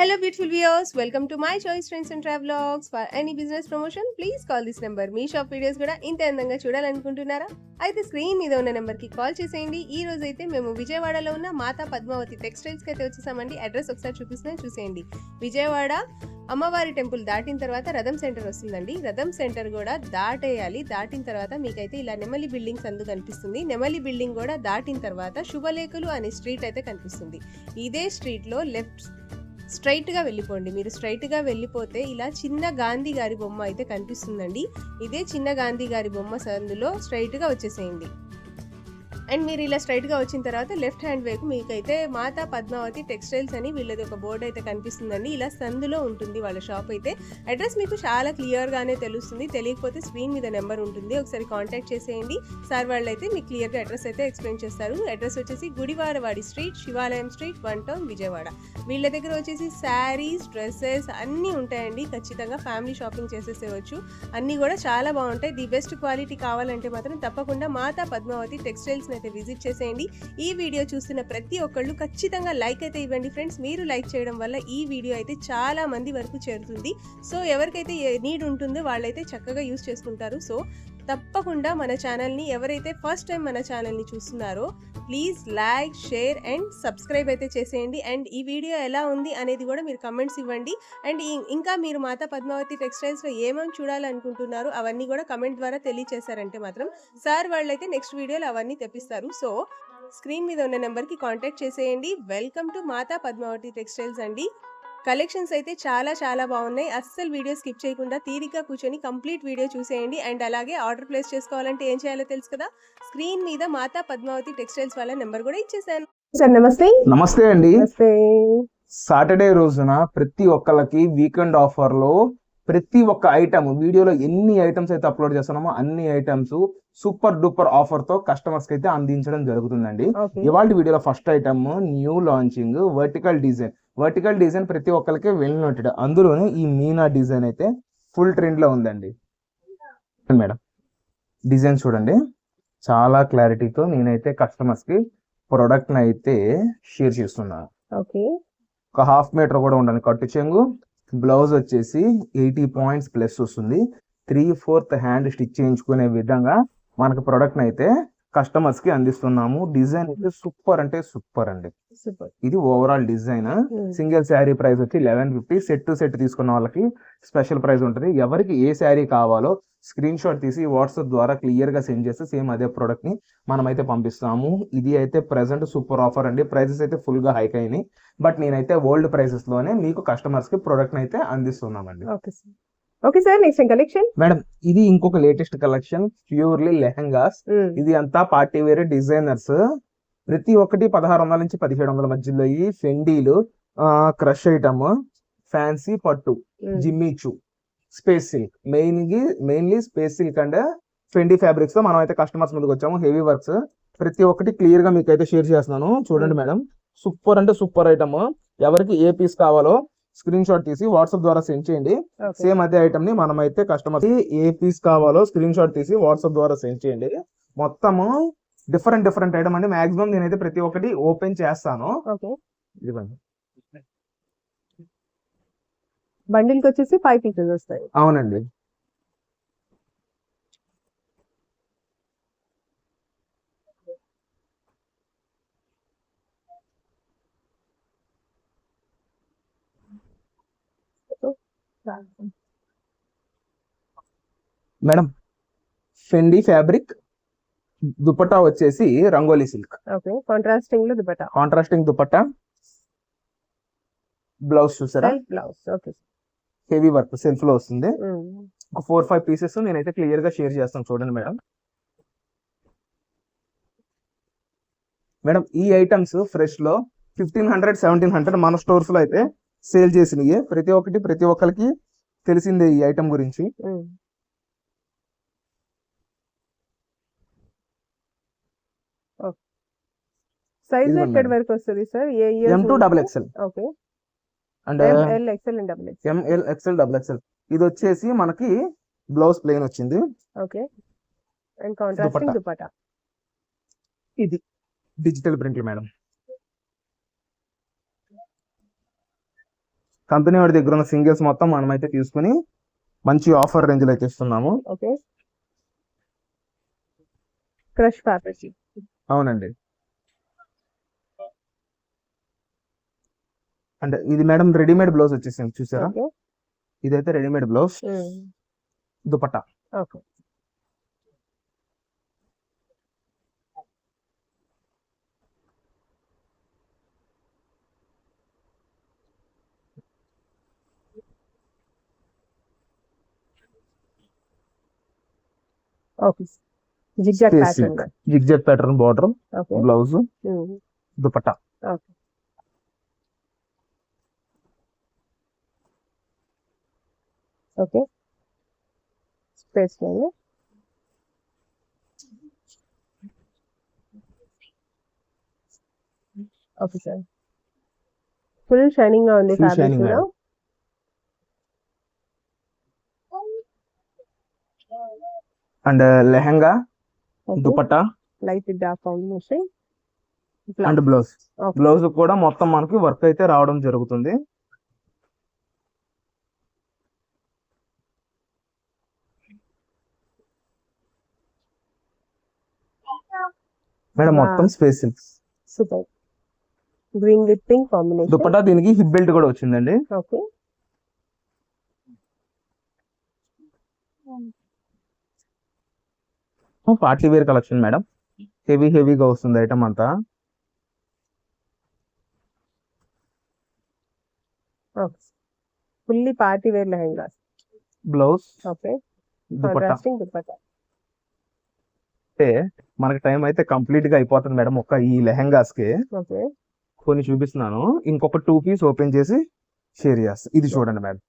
Hello beautiful viewers, welcome to my choice trends and travelogs. For any business promotion, please call this number. Me shop videos కూడా ఇంత అందంగా చూడాలనుకుంటున్నారా? అయితే screen మీద ఉన్న number కి call చేసేయండి. ఈ రోజు అయితే మేము విజయవాడలో ఉన్న మాతా పద్మావతి టెక్స్టైల్స్ కి అయితే వచ్చేసామండి. అడ్రస్ ఒకసారి చూపిస్తున్నాను చూసేయండి. విజయవాడ అమ్మవారి టెంపుల్ దాటిన తర్వాత రథం సెంటర్ వస్తుందండి. రథం సెంటర్ కూడా దాటేయాలి. దాటిన తర్వాత మీకైతే ఇలా నెమలి బిల్డింగ్స్ అందు కనిపిస్తుంది. నెమలి బిల్డింగ్ కూడా దాటిన తర్వాత శుభలేఖలు అనే స్ట్రీట్ అయితే కనిపిస్తుంది. ఇదే స్ట్రీట్ లో లెఫ్ట్ స్ట్రైట్గా వెళ్ళిపోండి. మీరు స్ట్రైట్గా వెళ్ళిపోతే ఇలా చిన్న గాంధీ గారి బొమ్మ అయితే కనిపిస్తుందండి. ఇదే చిన్న గాంధీ గారి బొమ్మ సందులో స్ట్రైట్గా వచ్చేసేయండి. అండ్ మీరు ఇలా స్ట్రైట్గా వచ్చిన తర్వాత లెఫ్ట్ హ్యాండ్ వైపు మీకైతే మాతా పద్మావతి టెక్స్టైల్స్ అని వీళ్ళది ఒక బోర్డు అయితే కనిపిస్తుందండి. ఇలా సందులో ఉంటుంది వాళ్ళ షాప్ అయితే. అడ్రస్ మీకు చాలా క్లియర్గానే తెలుస్తుంది. తెలియకపోతే స్క్రీన్ మీద నెంబర్ ఉంటుంది, ఒకసారి కాంటాక్ట్ చేసేయండి. సార్ వాళ్ళు అయితే మీకు క్లియర్గా అడ్రస్ అయితే ఎక్స్ప్లెయిన్ చేస్తారు. అడ్రస్ వచ్చేసి గుడివారవాడి స్ట్రీట్, శివాలయం స్ట్రీట్, 1 టౌన్, విజయవాడ. వీళ్ళ దగ్గర వచ్చేసి శారీస్, డ్రెస్సెస్ అన్నీ ఉంటాయండి. ఖచ్చితంగా ఫ్యామిలీ షాపింగ్ చేసేసేవచ్చు. అన్నీ కూడా చాలా బాగుంటాయి. ది బెస్ట్ క్వాలిటీ కావాలంటే మాత్రం తప్పకుండా మాతా పద్మావతి టెక్స్టైల్స్ అయితే విజిట్ చేసేయండి. ఈ వీడియో చూస్తున్న ప్రతి ఒక్కళ్ళు ఖచ్చితంగా లైక్ అయితే ఇవ్వండి ఫ్రెండ్స్. మీరు లైక్ చేయడం వల్ల ఈ వీడియో అయితే చాలా మంది వరకు చేరుతుంది. సో ఎవరికైతే నీడ్ ఉంటుందో వాళ్ళైతే చక్కగా యూస్ చేసుకుంటారు. సో తప్పకుండా మన ఛానల్ని ఎవరైతే ఫస్ట్ టైం మన ఛానల్ని చూస్తున్నారో please like, share and subscribe అయితే చేసేయండి. అండ్ ఈ వీడియో ఎలా ఉంది అనేది కూడా మీరు కమెంట్స్ ఇవ్వండి. అండ్ ఇంకా మీరు మాతా పద్మావతి టెక్స్టైల్స్లో ఏమేమి చూడాలనుకుంటున్నారో అవన్నీ కూడా కమెంట్ ద్వారా తెలియచేశారంటే మాత్రం సార్ వాళ్ళైతే నెక్స్ట్ వీడియోలో అవన్నీ తెప్పిస్తారు. సో స్క్రీన్ మీద ఉన్న నెంబర్కి కాంటాక్ట్ చేసేయండి. Welcome to Mata Padmavathi textiles అండి. కలెక్షన్స్ అయితే చాలా బాగున్నాయి. అస్సలు వీడియో స్కిప్ చేయకుండా తీరిక కూర్చొని కంప్లీట్ వీడియో చూసేయండి. అండ్ అలాగే ఆర్డర్ ప్లేస్ చేసుకోవాలంటే ఏం చేయాలో తెలుసు కదా, స్క్రీన్ మీద మాతా పద్మావతి టెక్స్టైల్స్ వాళ్ళ నెంబర్ కూడా ఇచ్చేసాను. సార్ నమస్తే. నమస్తే అండి. నమస్తే. సాటర్డే రోజున ప్రతి ఒక్కళ్ళకి వీకెండ్ ఆఫర్ లో ప్రతి ఒక్క ఐటమ్ వీడియోలో ఎన్ని ఐటమ్స్ అయితే అప్లోడ్ చేస్తున్నామో అన్ని ఐటమ్స్ సూపర్ డూపర్ ఆఫర్ తో కస్టమర్స్ కి అయితే అందించడం జరుగుతుందండి. ఇవాళ వీడియోలో first item new launching vertical design ప్రతి ఒక్కరికి వెల్ నోటెడ్. అందులోనే ఈ మీనా డిజైన్ అయితే ఫుల్ ట్రెండ్ లో ఉందండి మేడం. డిజైన్ చూడండి, చాలా క్లారిటీతో నేనైతే కస్టమర్స్ కి ప్రొడక్ట్ ని అయితే షేర్ చేస్తున్నాను. ఒక 1/2 మీటర్ కూడా ఉండాలి కట్టు చెంగు. బ్లౌజ్ వచ్చేసి 80 పాయింట్స్ ప్లస్ వస్తుంది. 3/4 హ్యాండ్ స్టిచ్ చేయించుకునే విధంగా మనకు ప్రొడక్ట్ అయితే కస్టమర్స్ కి అందిస్తున్నాము. డిజైన్ అయితే సూపర్ అంటే సూపర్ అండి. ఇది overall design. Single sari price వచ్చి 1150. సెట్ టు సెట్ తీసుకున్న వాళ్ళకి స్పెషల్ ప్రైస్ ఉంటుంది. ఎవరికి ఏ శారీ కావాలో స్క్రీన్ షాట్ తీసి వాట్సాప్ ద్వారా క్లియర్ గా సెండ్ చేస్తే సేమ్ అదే ప్రొడక్ట్ ని మనం అయితే పంపిస్తాము. ఇది అయితే ప్రెసెంట్ సూపర్ ఆఫర్ అండి. ప్రైసెస్ అయితే ఫుల్ గా హైక్ అయినాయి. బట్ నేనైతే ఓల్డ్ ప్రైసెస్ లోనే మీకు కస్టమర్స్ కి ప్రొడక్ట్ అయితే అందిస్తున్నామండి. Okay sir, next collection madam, ఇది ఇంకొక లేటెస్ట్ కలెక్షన్, ప్యూర్లీ లెహంగాస్. ఇది అంతా పార్టీ వేర్ డిజైనర్స్. ప్రతి ఒక్కటి 1600 నుంచి 1700 మధ్యలో. ఈ ఫెండీలు, క్రష్ ఐటమ్, ఫ్యాన్సీ పట్టు, జిమ్మిచు, space silk, mainly space silk and ఫెండీ fabrics తో మనం అయితే కస్టమర్స్ ముందుకు వచ్చాము. హెవీ వర్క్స్ ప్రతి ఒక్కటి క్లియర్ గా మీకు అయితే షేర్ చేస్తున్నాను. చూడండి మేడం, సూపర్ అంటే సూపర్ ఐటమ్. ఎవరికి ఏ పీస్ కావాలో స్క్రీన్ షాట్ తీసి వాట్సాప్ ద్వారా సెండ్ చేయండి. సేమ్ అదే ఐటమ్ ని మనం అయితే కస్టమర్ ఏ పీస్ కావాలో స్క్రీన్ షాట్ తీసి వాట్సాప్ ద్వారా సెండ్ చేయండి. మొత్తము డిఫరెంట్ ఐటమ్ అండి. మాక్సిమం నేనైతే ప్రతి ఒక్కటి ఓపెన్ చేస్తాను. బండిల్ కి వచ్చేసి 5 పీసెస్ వస్తాయి. అవునండి. మేడం, ఫెండీ ఫ్యాబ్రిక్ దుపట్టా వచ్చేసి rangoli silk. Contrasting dupatta. Blouse చూసారా, హెవీ వర్క్ సెల్ఫ్ లో వస్తుంది. ఒక 4-5 పీసెస్ నేనైతే క్లియర్ గా షేర్ చేస్తాను. చూడండి మేడం. మేడం, ఈ ఐటమ్స్ ఫ్రెష్ లో 1500-1700 మన స్టోర్స్ లో అయితే సేల్ చేసినవి. ప్రతి ఒక్కరికి తెలిసిందే ఈ ఐటమ్ గురించి. సైజ్ ఎక్కడ వరకు వస్తుంది sir? M2 XXL. Okay. And ML XL and XXL. ML XL XXL. ఇది వచ్చేసి మనకి బ్లౌజ్ ప్లెయిన్ వచ్చింది. ఓకే. And contrasting dupatta. ఇది డిజిటల్ ప్రింట్ మేడం. కంపెనీ వాడి దగ్గర ఉన్న సింగిల్స్ మొత్తం మనమైతే తీసుకుని మంచి ఆఫర్ రేంజ్ లో అయితే ఇస్తున్నాము. Okay, crush fabric. అవునండి. అంటే ఇది మేడం రెడీమేడ్ బ్లౌజ్ వచ్చేసింది చూసారా, ఓకే. ఇదైతే readymade blouse, dupatta. Okay, okay. Zigzag pattern. Zigzag pattern border, okay. Blouse, dupatta. Okay, okay. Space లో ఓకే సార్. ఫుల్ షైనింగ్ గా ఉంది Full ఫ్యాబ్రిక్ shining కూడా. Madam. And lehenga, dupatta light dark combination and blouse. Blouse కూడా మొత్తం మనకి వర్క్ అయితే రావడం జరుగుతుంది. మేడం మొత్తం space silks. Super. Green with pink combination. Dupatta దీనికి హిప్ బెల్ట్ కూడా వచ్చిందండి. Okay, party wear collection madam, హెవీగా వస్తుంది ఐటమ్ అంతా. Fully party wear lehenga. Blouse, okay, dupatta. Contrasting dupatta. అంటే మనకి టైం అయితే కంప్లీట్ గా అయిపోతుంది మేడం ఒక ఈ లెహంగాస్ కి. ఓకే, కొన్ని చూపిస్తున్నాను, ఇంకొక 2 పీస్ ఓపెన్ చేసి షేర్ చేస్తాను. ఇది చూడండి మేడం.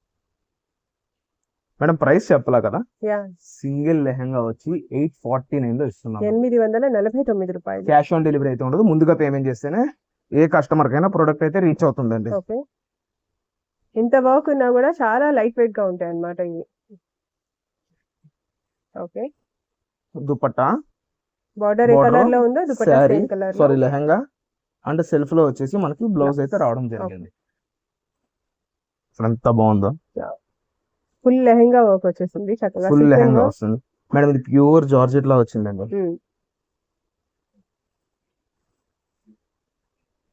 మేడం ప్రైస్ చెప్పలా కదా, యా, సింగిల్ లెహంగా వచ్చి 849 లో ఇస్తున్నాం. 849 రూపాయలు. క్యాష్ ఆన్ డెలివరీ అయితే ఉండదు, ముందుగా పేమెంట్ చేస్తేనే ఏ కస్టమర్ కైనా ప్రొడక్ట్ అయితే రీచ్ అవుతుందండి. ఓకే, ఇంత వర్క్ ఉన్నా కూడా చాలా లైట్ వెయిట్ గా ఉంటాయి అన్నమాట ఇవి. ఓకే, దుపట్టా, బార్డర్ ఏ కలర్ లో ఉందో దుపట్టా శారీ, సేమ్ కలర్ లో. సారీ లెహంగా అండ్ సెల్ఫ్ లో వచ్చేసి మనకి బ్లౌజ్ అయితే రావడం జరిగింది. ఎంత బాగుందో, ఫుల్ లెహంగా వర్క్ వచ్చేసింది చక్కగా. ఫుల్ లెహంగా వస్తుంది మేడం. ఇది ప్యూర్ జార్జెట్ లా వచ్చిందండి.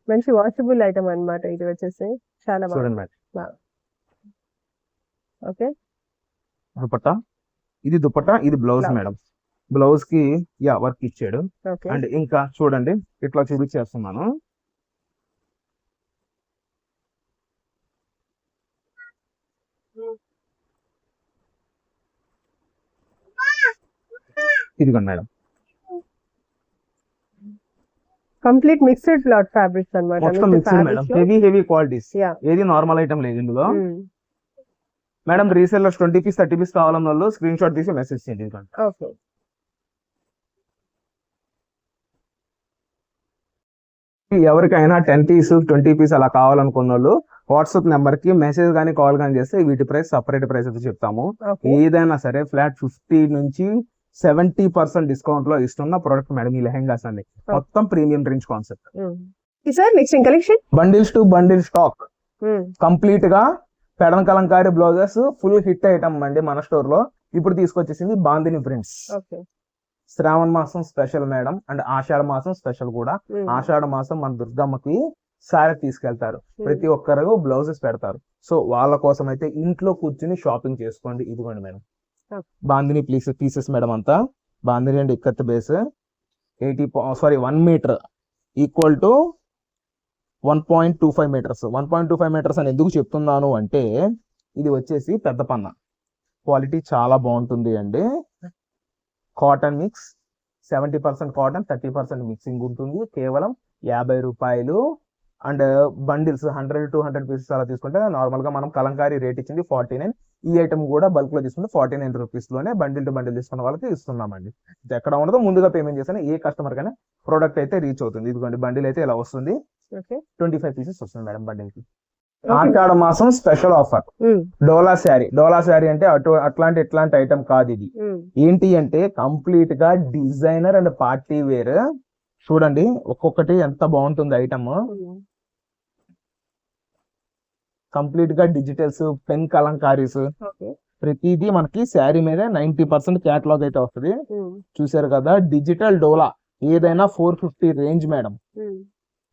మంచి వాషబుల్ ఐటమ్ అన్నమాట ఇది వచ్చేసి. చాలా చూడండి బాగుంది. మేడం. ఓకే, దుపట్టా, ఇది దుపట్టా, ఇది బ్లౌజ్ Blouse. మేడం. బ్లౌజ్ కి వర్క్ ఇచ్చాడు. ఓకే, అండ్ ఇంకా చూడండి ఇట్లా చూపించేస్తున్నాను. ఇదిగోండి madam, complete mixed cloth fabrics అన్నమాట. మొత్తం మిక్స్డ్ మేడం, హెవీ క్వాలిటీస్. ఏది నార్మల్ ఐటమ్ లేదు ఇందులో మేడం. రీసెల్లర్స్ 20 పీస్ 30 పీస్ కావాలన్న వాళ్ళు స్క్రీన్ షాట్ తీసి మెసేజ్ చేయండి. ఓకే, ఎవరికైనా 10 పీస్ 20 పీస్ అలా కావాలనుకున్న వాళ్ళు వాట్సాప్ నెంబర్ కి మెసేజ్ కానీ కాల్ కానీ చేస్తే వీటి ప్రైస్ సపరేట్ ప్రైస్ అయితే చెప్తాము. ఏదైనా సరే ఫ్లాట్ 50 నుంచి 70% డిస్కౌంట్ లో ఇస్తున్న ప్రొడక్ట్ మేడం ఈ లెహంగాస్ అన్ని. మొత్తం premium range concept. Sir next collection bundles to bundle stock complete గా Pedana Kalamkari blouses full hit item అండి మన స్టోర్ లో. ఇప్పుడు తీసుకొచ్చేసింది బాందిని ప్రింట్స్. శ్రావణ మాసం స్పెషల్ మేడం, అండ్ ఆషాఢ మాసం స్పెషల్ కూడా. ఆషాఢ మాసం మన దుర్గమ్మకి సారీ తీసుకెళ్తారు, ప్రతి ఒక్కరు బ్లౌజెస్ పెడతారు. సో వాళ్ళ కోసం అయితే ఇంట్లో కూర్చుని షాపింగ్ చేసుకోండి. ఇదిగోండి మేడం, బాందిని పీసెస్ మేడం అంతా. Bandhani and ikat base 1 meter equal to 1.25 meters. 1.25 meters అని ఎందుకు చెప్తున్నాను అంటే ఇది వచ్చేసి పెద్ద పన్న క్వాలిటీ చాలా బాగుంటుంది అండి. కాటన్ మిక్స్ 70% కాటన్ 30% మిక్సింగ్ ఉంటుంది. కేవలం 50 రూపాయలు. అండ్ బండిల్స్ 100-200 పీసెస్ అలా తీసుకుంటే నార్మల్ గా మనం కలంకారీ రేట్ ఇచ్చింది 49. ఈ ఐటమ్ కూడా బల్క్ లో తీసుకుంటే 49 రూపీస్ లోనే బండిల్ టు బండిల్ తీసుకున్న వాళ్ళకి ఇస్తున్నామండి. ఎక్కడ ఉండదో ముందుగా పేమెంట్ చేస్తే ఏ కస్టమర్ కైనా ప్రోడక్ట్ అయితే రీచ్ అవుతుంది. ఇదిగోండి బండిల్ అయితే ఇలా వస్తుంది. 25 పీసెస్ వస్తుంది మేడం బండిల్ కి. ఆషాఢ మాసం స్పెషల్ ఆఫర్ డోలా శారీ. డోలా శారీ అంటే ఇట్లాంటి ఐటమ్ కాదు ఇది. ఏంటి అంటే కంప్లీట్ గా డిజైనర్ అండ్ పార్టీ వేర్. చూడండి ఒక్కొక్కటి ఎంత బాగుంటుంది ఐటమ్. కంప్లీట్ గా డిజిటల్స్, పెన్ కలంకారీస్, ఓకే. ప్రతిదీ మనకి శారీ మీద 90% క్యాటలాగ్ అయితే వస్తుంది. చూసారు కదా, డిజిటల్ డోలా ఏదైనా 450 రేంజ్ మేడం.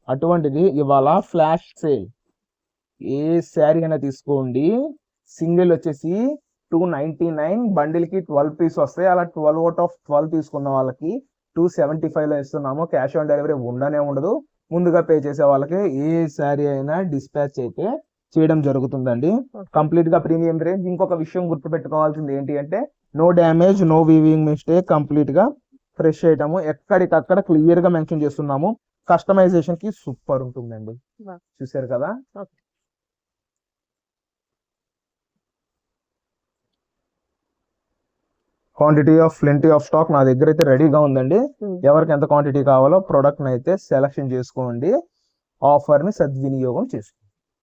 అటువంటిది ఇవాళ ఫ్లాష్ సేల్. ఏ శారీ అయినా తీసుకోండి, సింగిల్ వచ్చేసి 299, బండిల్ కి 12 పీస్ వస్తాయి. అలా 12 అవుట్ ఆఫ్ 12 తీసుకున్న వాళ్ళకి 275 లో ఇస్తున్నాము. క్యాష్ ఆన్ డెలివరీ ఉండనే ఉండదు. ముందుగా పే చేసే వాళ్ళకి ఏ శారీ అయినా డిస్పాచ్ అయితే చేయడం జరుగుతుందండి. కంప్లీట్ గా ప్రీమియం రేంజ్. ఇంకొక విషయం గుర్తుపెట్టుకోవాల్సింది ఏంటి అంటే, no damage, no weaving mistake, complete గా ఫ్రెష్ ఐటమ్. ఎక్కడికక్కడ క్లియర్ గా మెన్షన్ చేస్తున్నాము. కస్టమైజేషన్ కి సూపర్ ఉంటుందండి. చూసారు కదా. Quantity of plenty of stock నా దగ్గర అయితే రెడీగా ఉందండి. ఎవరికి ఎంత క్వాంటిటీ కావాలో ప్రొడక్ట్ అయితే సెలెక్షన్ చేసుకోండి. ఆఫర్ ని సద్వినియోగం చేసుకోండి.